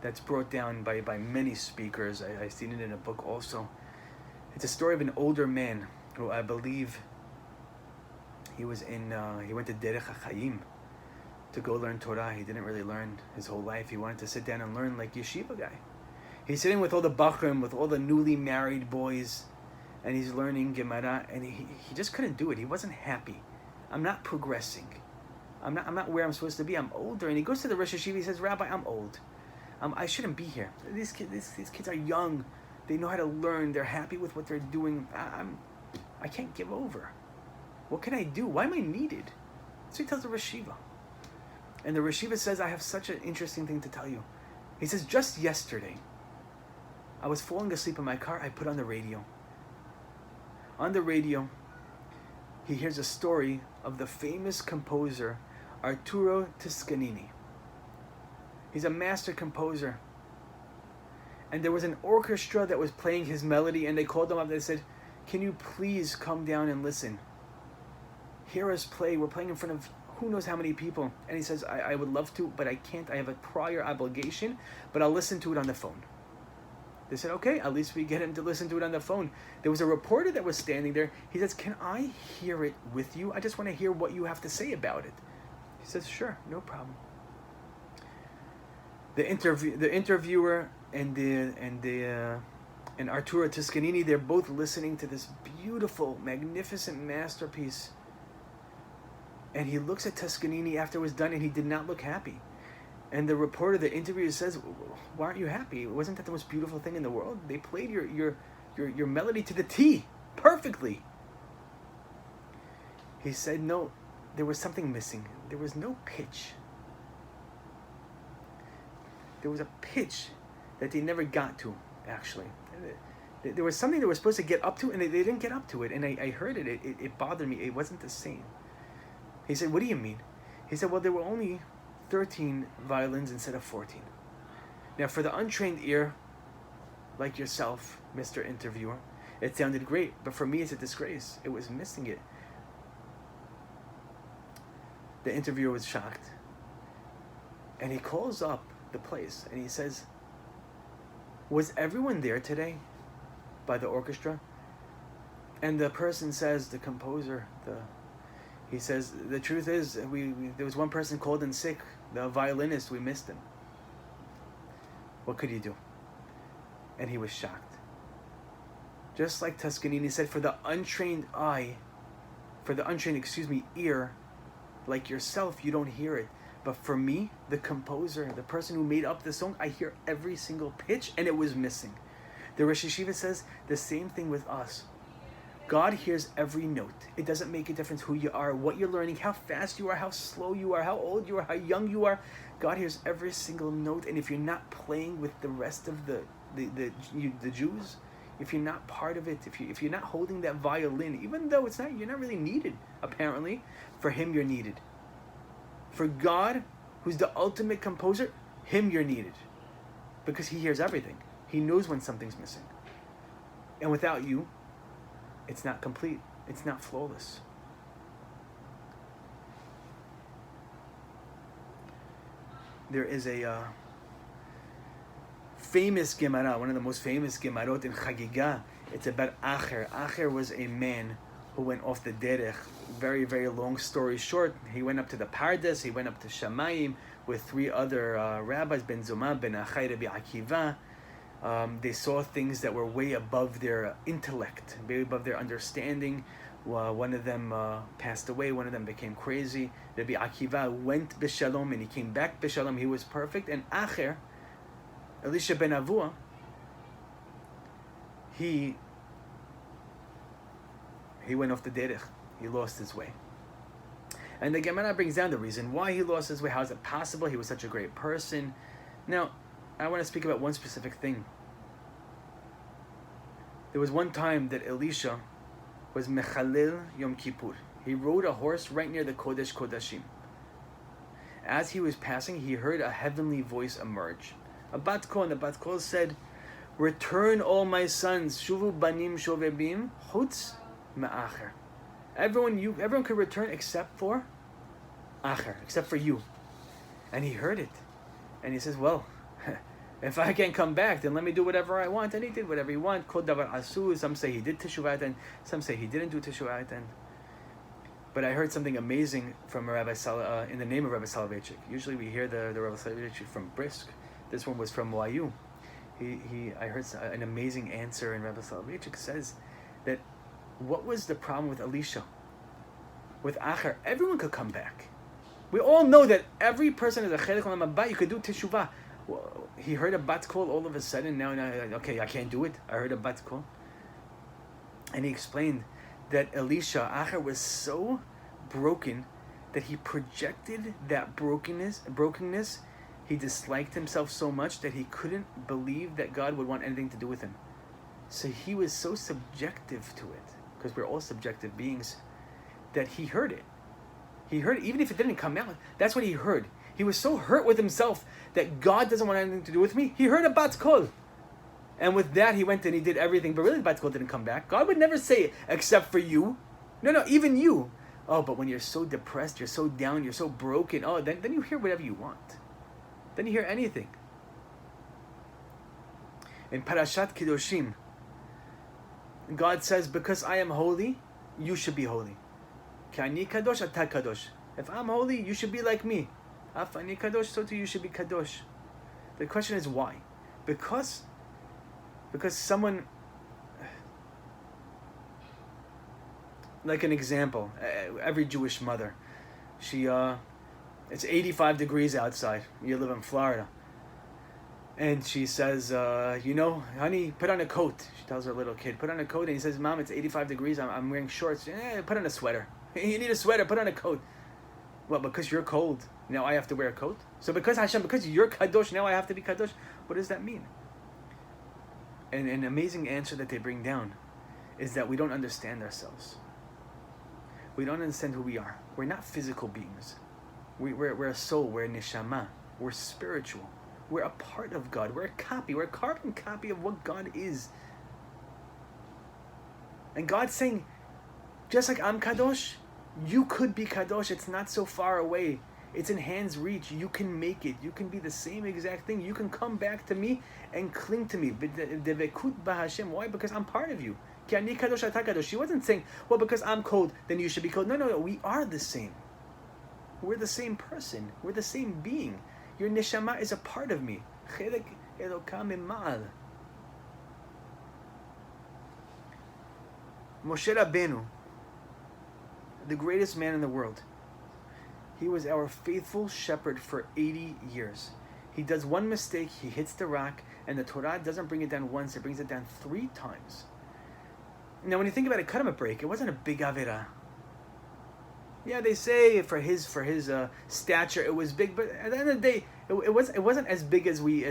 that's brought down by many speakers. I've seen it in a book also. It's a story of an older man who I believe he went to Derech HaChaim to go learn Torah. He didn't really learn his whole life. He wanted to sit down and learn like yeshiva guy. He's sitting with all the bachrim, with all the newly married boys, and he's learning Gemara, and he just couldn't do it. He wasn't happy. I'm not progressing. I'm not where I'm supposed to be. I'm older. And he goes to the Rosh Hashiva. He says, Rabbi, I'm old. I shouldn't be here. These kids are young. They know how to learn. They're happy with what they're doing. I can't give over. What can I do? Why am I needed? So he tells the Rosh Hashiva. And the Rosh Hashiva says, I have such an interesting thing to tell you. He says, just yesterday, I was falling asleep in my car. I put on the radio. On the radio, he hears a story of the famous composer Arturo Toscanini. He's a master composer. And there was an orchestra that was playing his melody, and they called him up. They said, can you please come down and listen? Hear us play. We're playing in front of who knows how many people. And he says, I would love to, but I can't. I have a prior obligation, but I'll listen to it on the phone. They said, okay, at least we get him to listen to it on the phone. There was a reporter that was standing there. He says, can I hear it with you? I just want to hear what you have to say about it. He says, sure, no problem. The interviewer and Arturo Toscanini, they're both listening to this beautiful, magnificent masterpiece. And he looks at Toscanini after it was done, and he did not look happy. And the reporter, the interviewer, says, why aren't you happy? Wasn't that the most beautiful thing in the world? They played your melody to the T, perfectly. He said, no, there was something missing. There was no pitch. There was a pitch that they never got to, actually. There was something they were supposed to get up to, and they didn't get up to it. And I heard it. It bothered me. It wasn't the same. He said, what do you mean? He said, well, there were only 13 violins instead of 14. Now, for the untrained ear, like yourself, Mr. Interviewer, it sounded great. But for me, it's a disgrace. It was missing it. The interviewer was shocked. And he calls up the place, and he says, was everyone there today by the orchestra? And the person says, the composer, he says, the truth is, there was one person called in sick. The violinist, we missed him. What could you do? And he was shocked. Just like Toscanini said, for the untrained ear, like yourself, you don't hear it. But for me, the composer, the person who made up the song, I hear every single pitch, and it was missing. The Rosh Hashiva says the same thing with us. God hears every note. It doesn't make a difference who you are, what you're learning, how fast you are, how slow you are, how old you are, how young you are. God hears every single note, and if you're not playing with the rest of the Jews, if you're not part of it, if you're not holding that violin, even though you're not really needed, apparently, for him you're needed. For God, who's the ultimate composer, him you're needed. Because he hears everything. He knows when something's missing. And without you, it's not complete. It's not flawless. There is a famous Gemara, one of the most famous Gemarot in Chagiga. It's about Acher. Acher was a man who went off the derech. Very, very long story short, he went up to the Pardes, he went up to Shamayim with 3 other rabbis, Ben Zoma, Ben Achai, Rabbi Akiva. They saw things that were way above their intellect, way above their understanding. One of them passed away, one of them became crazy. Rabbi Akiva went b'shalom and he came back b'shalom, he was perfect. And Acher, Elisha ben Avua, he went off the derech. He lost his way. And the Gemara brings down the reason why he lost his way. How is it possible? He was such a great person. Now, I want to speak about one specific thing. There was one time that Elisha was Mechalel Yom Kippur. He rode a horse right near the Kodesh Kodashim. As he was passing, he heard a heavenly voice emerge. A bat kol, and the bat kol said, "Return all my sons, shuvu banim shovebim, chutz me'acher." Everyone could return except for Acher, except for you. And he heard it. And he says, well, if I can't come back, then let me do whatever I want. And he did whatever he wanted. Kol davar asu. Some say he did teshuvah, and some say he didn't do teshuvah. But I heard something amazing from Rabbi in the name of Rabbi Soloveitchik. Usually we hear the Rabbi Soloveitchik from Brisk. This one was from YU. I heard an amazing answer, and Rabbi Soloveitchik says that what was the problem with Elisha? With Acher, everyone could come back. We all know that every person is a chelik olam haba. You could do teshuvah. Well, he heard a bat kol all of a sudden. Now, okay, I can't do it. I heard a bat kol. And he explained that Elisha, Acher, was so broken that he projected that brokenness. He disliked himself so much that he couldn't believe that God would want anything to do with him. So he was so subjective to it, because we're all subjective beings, that he heard it. He heard it, even if it didn't come out. That's what he heard. He was so hurt with himself that God doesn't want anything to do with me. He heard a bat kol. And with that, he went and he did everything. But really, the bat kol didn't come back. God would never say, except for you. No, even you. Oh, but when you're so depressed, you're so down, you're so broken, then you hear whatever you want. Then you hear anything. In Parashat Kedoshim, God says, because I am holy, you should be holy. Ki ani kadosh, ata kadosh. If I'm holy, you should be like me. Af ani kadosh, so too you should be kadosh. The question is why? Because someone, like an example, every Jewish mother, it's 85 degrees outside. You live in Florida. And she says, honey, put on a coat. She tells her little kid, put on a coat. And he says, Mom, it's 85 degrees. I'm wearing shorts. Put on a sweater. You need a sweater. Put on a coat. Well, because you're cold, now I have to wear a coat? So because you're kadosh, now I have to be kadosh? What does that mean? And an amazing answer that they bring down is that we don't understand ourselves. We don't understand who we are. We're not physical beings. We're a soul. We're a neshama. We're spiritual. We're a part of God. We're a copy. We're a carbon copy of what God is. And God's saying, just like I'm kadosh, you could be kadosh. It's not so far away. It's in hand's reach. You can make it. You can be the same exact thing. You can come back to me and cling to me. Why? Because I'm part of you. She wasn't saying, well, because I'm cold, then you should be cold. No. We are the same. We're the same person. We're the same being. Your neshama is a part of me. Chelek Eloka Mima'al. Moshe Rabbeinu, the greatest man in the world, he was our faithful shepherd for 80 years. He does one mistake, he hits the rock, and the Torah doesn't bring it down once, it brings it down 3 times. Now, when you think about it, cut him a break. It wasn't a big Avera. Yeah, they say for his stature it was big, but at the end of the day, it wasn't as big as we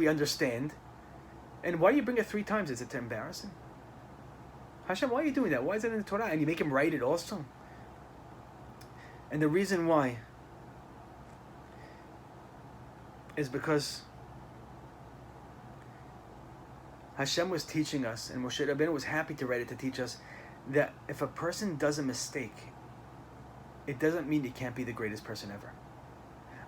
understand. And why do you bring it 3 times? Is it embarrassing? Hashem, why are you doing that? Why is it in the Torah? And you make him write it also. And the reason why is because Hashem was teaching us, and Moshe Rabbeinu was happy to write it to teach us, that if a person does a mistake, it doesn't mean he can't be the greatest person ever.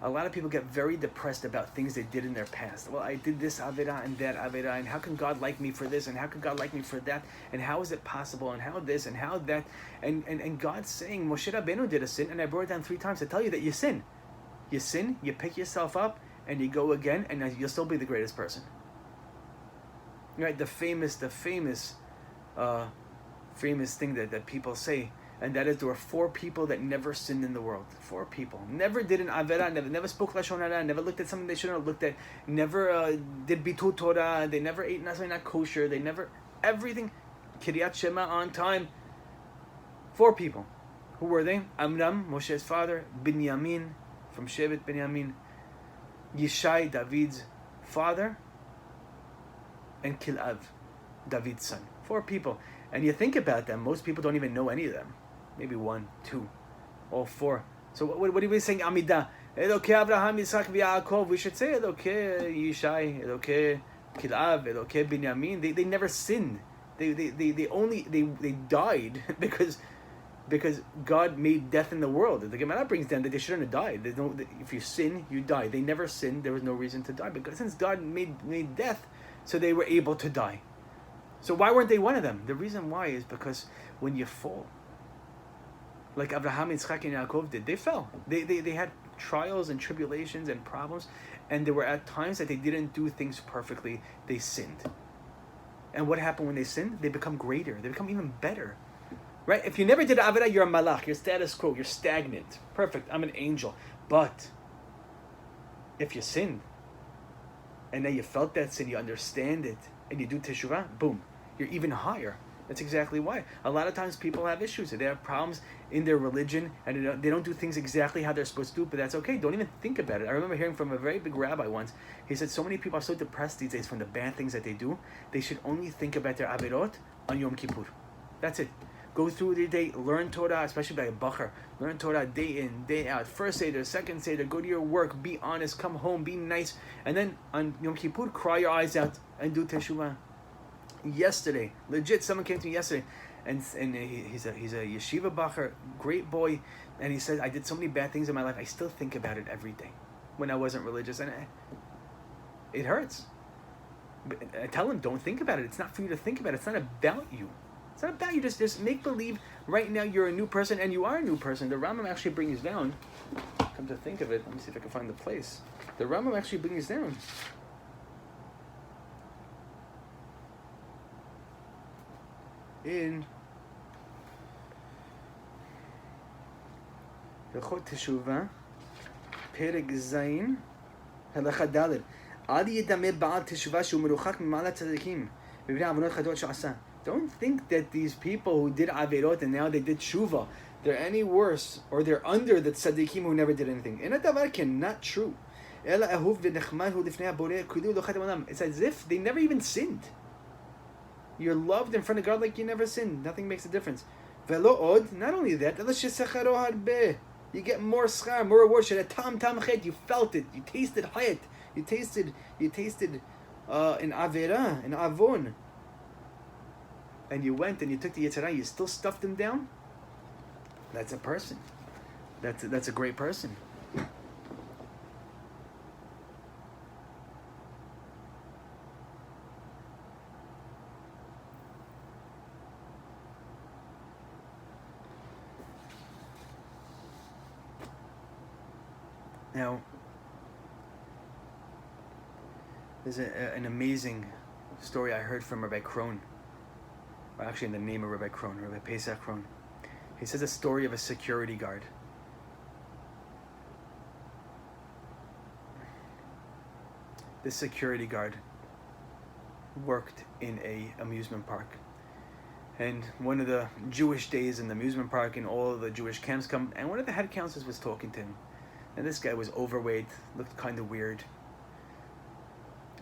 A lot of people get very depressed about things they did in their past. Well, I did this Avera and that Avera, and how can God like me for this, and how can God like me for that, and how is it possible, and how this, and how that, and God's saying, Moshe Rabbeinu did a sin, and I brought it down 3 times to tell you that you sin. You sin, you pick yourself up, and you go again, and you'll still be the greatest person. Right, the famous thing that people say, and that is there were 4 people that never sinned in the world. 4 people. Never did an Avera, never spoke Lashon Hara, never looked at something they shouldn't have looked at, never did Bitul Torah, they never ate not kosher, they never, everything, Kiryat Shema on time. 4 people. Who were they? Amram, Moshe's father, Binyamin, from Shevet Binyamin, Yishai, David's father, and Kilav, David's son. 4 people. And you think about them, most people don't even know any of them. Maybe 1, 2, all 4. So what are we saying? Amidah. Elokei Abraham, Yitzchak, Yaakov. We should say Elokei Yishai, Elokei Kilav, Elokei Binyamin. They never sinned. They died because God made death in the world. The Gemara brings down that they shouldn't have died. If you sin, you die. They never sinned. There was no reason to die. Because since God made death, so they were able to die. So why weren't they one of them? The reason why is because when you fall, like Abraham, Yitzchak, and Yaakov did, they fell. They had trials and tribulations and problems, and there were at times that they didn't do things perfectly. They sinned. And what happened when they sinned? They become greater. They become even better. Right? If you never did Avera, you're a malach. You're status quo. You're stagnant. Perfect. I'm an angel. But if you sin, and then you felt that sin, you understand it, and you do teshuvah, boom, you're even higher. That's exactly why. A lot of times people have issues. They have problems in their religion, and they don't do things exactly how they're supposed to do, but that's okay. Don't even think about it. I remember hearing from a very big rabbi once. He said, so many people are so depressed these days from the bad things that they do, they should only think about their averot on Yom Kippur. That's it. Go through the day, learn Torah, especially by a bacher. Learn Torah day in, day out. First Seder, second Seder, go to your work, be honest, come home, be nice. And then on Yom Kippur, cry your eyes out and do teshuvah. Yesterday, legit, someone came to me yesterday, and he's a yeshiva bacher, great boy, and he said, I did so many bad things in my life, I still think about it every day when I wasn't religious, and it hurts. But I tell him, don't think about it. It's not for you to think about it. It's not about you. It's not about you. Just make believe right now you're a new person, and you are a new person. The Rambam actually brings down, come to think of it, let me see if I can find the place. The Rambam actually brings down in Hilchot Teshuvah, Perek Zayin, Halacha Daled. Al yidameh ba'al teshuvah shu meruchak mima'alat tzadikim b'bnei avonot chadot she'asa. Don't think that these people who did averot and now they did tshuva, they're any worse or they're under the tzadikim who never did anything. In a davar not true. Ela ahuv v'nechmad hu lifnei haboreh kudu lo chatem olam. It's as if they never even sinned. You're loved in front of God like you never sinned. Nothing makes a difference. Velo od, not only that, you get more schar, more reward. You felt it. You tasted hayat. You tasted in avera, in avon. And you went and you took the Yetzirah, you still stuffed him down? That's a person. That's a great person. Now, there's an amazing story I heard from Rabbi Krohn, or actually in the name of Rabbi Krohn, Rabbi Pesach Krohn. He says a story of a security guard. This security guard worked in a amusement park. And one of the Jewish days in the amusement park, and all of the Jewish camps come, and one of the head counselors was talking to him. And this guy was overweight, looked kind of weird.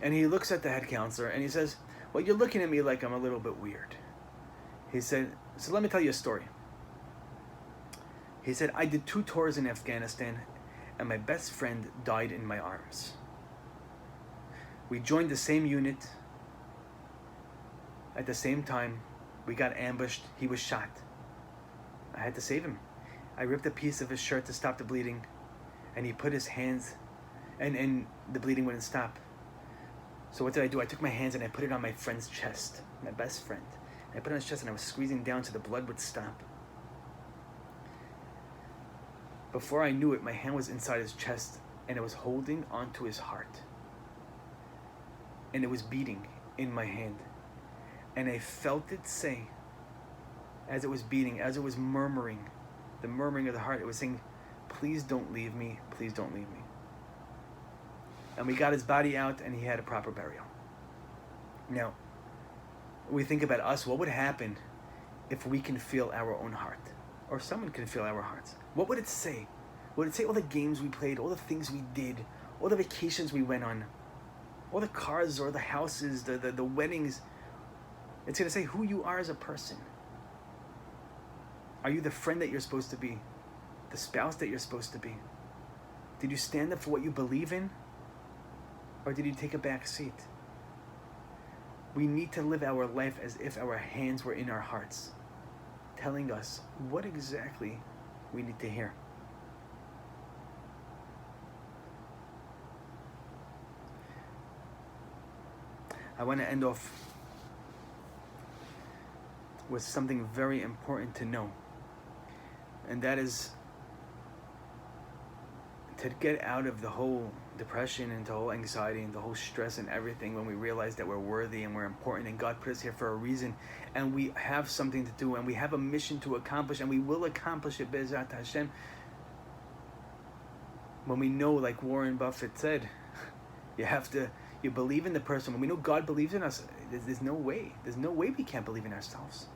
And he looks at the head counselor and he says, "Well, you're looking at me like I'm a little bit weird." He said, "So let me tell you a story." He said, "I did 2 tours in Afghanistan and my best friend died in my arms. We joined the same unit. At the same time, we got ambushed. He was shot. I had to save him. I ripped a piece of his shirt to stop the bleeding, and he put his hands, and the bleeding wouldn't stop. So what did I do? I took my hands and I put it on my friend's chest, my best friend. And I put it on his chest and I was squeezing down so the blood would stop. Before I knew it, my hand was inside his chest and it was holding onto his heart. And it was beating in my hand. And I felt it say, as it was beating, as it was murmuring, the murmuring of the heart, it was saying, 'Please don't leave me, please don't leave me.' And we got his body out and he had a proper burial." Now, we think about us, what would happen if we can feel our own heart? Or someone can feel our hearts? What would it say? Would it say all the games we played, all the things we did, all the vacations we went on, all the cars or the houses, the weddings? It's going to say who you are as a person. Are you the friend that you're supposed to be? The spouse that you're supposed to be? Did you stand up for what you believe in? Or did you take a back seat? We need to live our life as if our hands were in our hearts, telling us what exactly we need to hear. I want to end off with something very important to know. And that is to get out of the whole depression and the whole anxiety and the whole stress and everything, when we realize that we're worthy and we're important and God put us here for a reason and we have something to do and we have a mission to accomplish and we will accomplish it, Be'ezrat Hashem. When we know, like Warren Buffett said, you believe in the person. When we know God believes in us, there's no way we can't believe in ourselves.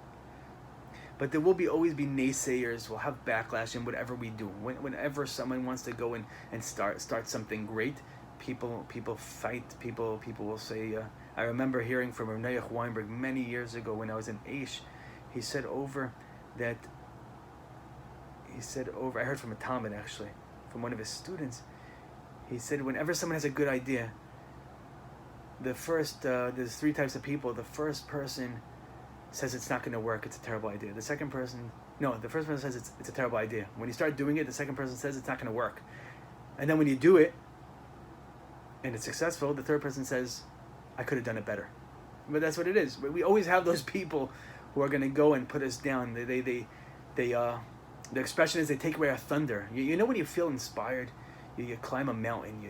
But there will always be naysayers. We'll have backlash in whatever we do. Whenever someone wants to go and start something great, people fight. People will say. I remember hearing from Rabbi Weinberg many years ago when I was in Aish. He said over. I heard from a Talmud actually, from one of his students. He said whenever someone has a good idea, there's 3 types of people. The first person says it's not going to work, it's a terrible idea. The first person says it's a terrible idea. When you start doing it, the second person says it's not going to work. And then when you do it, and it's successful, the third person says, I could have done it better. But that's what it is. We always have those people who are going to go and put us down. The expression is they take away our thunder. You know when you feel inspired, you climb a mountain,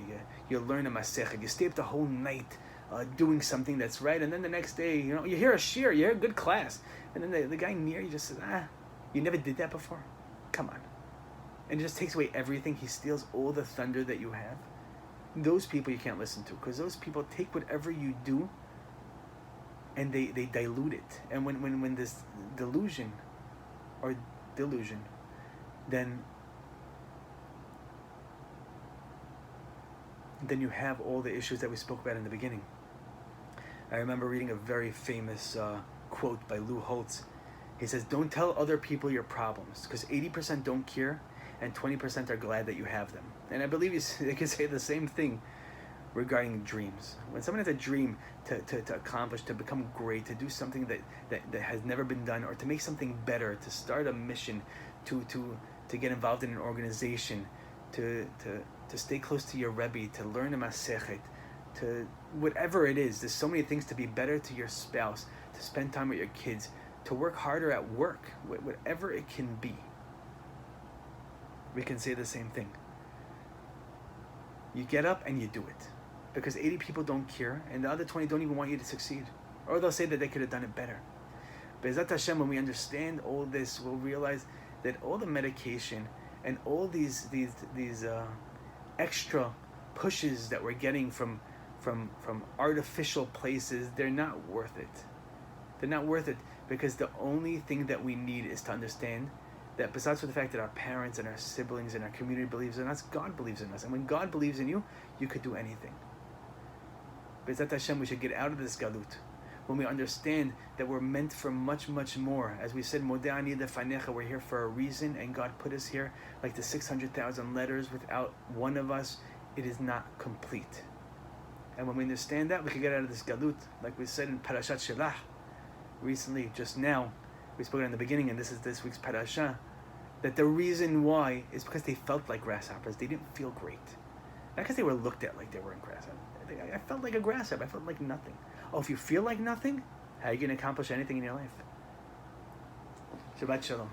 you learn a masechet, you stay up the whole night, doing something that's right, and then the next day, you hear a shir, you hear a good class, and then the guy near you just says, you never did that before? Come on. And it just takes away everything. He steals all the thunder that you have. Those people you can't listen to, because those people take whatever you do and they dilute it. And when this delusion, then you have all the issues that we spoke about in the beginning. I remember reading a very famous quote by Lou Holtz. He says, don't tell other people your problems, because 80% don't care and 20% are glad that you have them. And I believe you can say the same thing regarding dreams. When someone has a dream to accomplish, to become great, to do something that has never been done, or to make something better, to start a mission, to get involved in an organization, to stay close to your Rebbe, to learn a masechet, to whatever it is. There's so many things to be better to your spouse, to spend time with your kids, to work harder at work, whatever it can be. We can say the same thing. You get up and you do it. Because 80 people don't care, and the other 20 don't even want you to succeed. Or they'll say that they could have done it better. Be'ezrat Hashem, when we understand all this, we'll realize that all the medication and all these extra pushes that we're getting from artificial places, they're not worth it. They're not worth it, because the only thing that we need is to understand that besides for the fact that our parents and our siblings and our community believes in us, God believes in us. And when God believes in you, you could do anything. Be'ezrat Hashem, we should get out of this galut. When we understand that we're meant for much, much more. As we said, Modeh ani lefanecha, we're here for a reason, and God put us here. Like the 600,000 letters, without one of us, it is not complete. And when we understand that, we can get out of this galut. Like we said in Parashat Shelach, recently, just now, we spoke in the beginning, and this is this week's parasha, that the reason why is because they felt like grasshoppers. They didn't feel great. Not because they were looked at like they were in grasshoppers. I felt like a grasshopper. I felt like nothing. Oh, if you feel like nothing, how are you going to accomplish anything in your life? Shabbat Shalom.